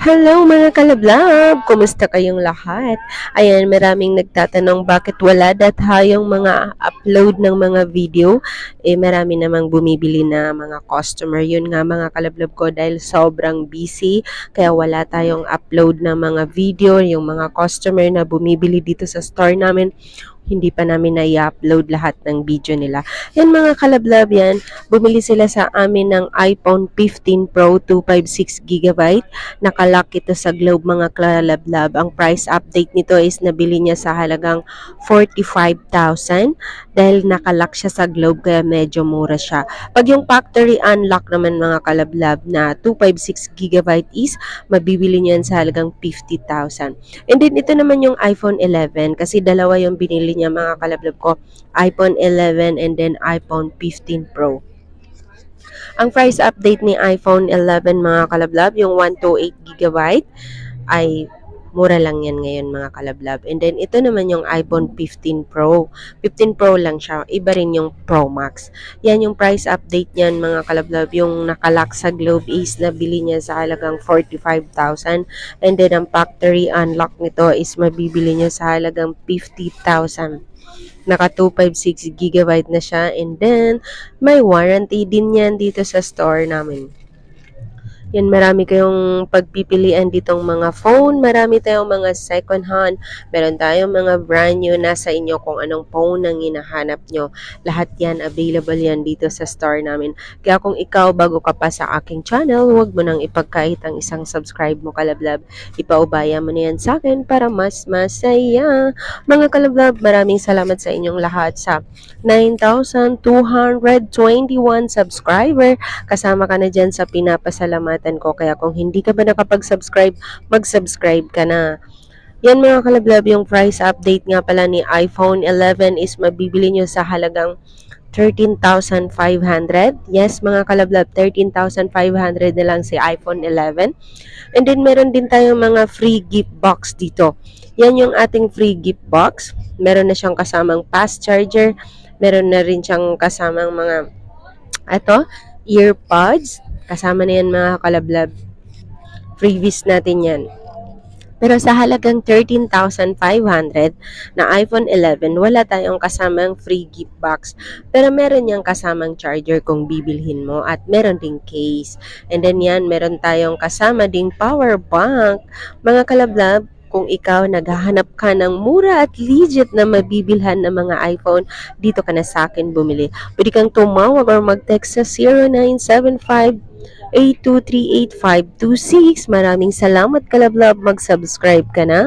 Hello mga kalablab! Kumusta kayong lahat? Ayan, maraming nagtatanong bakit wala tayong mga upload ng mga video. Marami namang bumibili na mga customer. Yun nga mga kalablab ko dahil sobrang busy. Kaya wala tayong upload ng mga video. Yung mga customer na bumibili dito sa store namin, hindi pa namin na-upload lahat ng video nila. Yan mga kalablab yan, bumili sila sa amin ng iPhone 15 Pro 256GB. Nakalock ito sa Globe mga kalablab. Ang price update nito is nabili niya sa halagang 45,000 dahil nakalock siya sa Globe kaya medyo mura siya. Pag yung factory unlock naman mga kalablab na 256GB is mabibili niyan sa halagang 50,000. And then ito naman yung iPhone 11 kasi dalawa yung binili niya mga kalablab ko, iPhone 11 and then iPhone 15 Pro. Ang price update ni iPhone 11 mga kalablab, yung 128GB ay mura lang yan ngayon mga kalablab. And then ito naman yung iPhone 15 Pro. 15 Pro lang siya, iba rin yung Pro Max. Yan yung price update niyan mga kalablab. Yung nakalock sa Globe is nabili niya sa halagang 45,000. And then ang factory unlock nito is mabibili niya sa halagang 50,000. Naka 256GB na siya and then may warranty din yan dito sa store namin. Yan, marami kayong pagpipilian ditong mga phone. Marami tayong mga second hand. Meron tayong mga brand new. Nasa inyo kung anong phone ang hinahanap nyo. Lahat yan, available yan dito sa store namin. Kaya kung ikaw bago ka pa sa aking channel, huwag mo nang ipagkait ang isang subscribe mo kalablab. Ipaubaya mo na yan sa akin para mas masaya. Mga kalablab, maraming salamat sa inyong lahat sa 9,221 subscriber. Kasama ka na dyan sa pinapasalamatan ko. Kaya kung hindi ka ba nakapag-subscribe, mag-subscribe ka na. Yan mga kalablab, yung price update nga pala ni iPhone 11 is mabibili nyo sa halagang 13,500. Yes mga kalablab, 13,500 na lang si iPhone 11. And then meron din tayong mga free gift box dito. Yan yung ating free gift box. Meron na siyang kasamang fast charger. Meron na rin siyang kasamang mga earpods. Kasama na yan mga kalablab. Freebies natin yan. Pero sa halagang 13,500 na iPhone 11, wala tayong kasamang free gift box. Pero meron niyang kasamang charger kung bibilhin mo at meron ding case. And then yan, meron tayong kasama ding power bank. Mga kalablab, kung ikaw naghahanap ka ng mura at legit na mabibilhan ng mga iPhone, dito ka na sa akin bumili. Pwede kang tumawag or mag-text sa 0975 8238526. Maraming salamat kalablab, mag-subscribe ka na.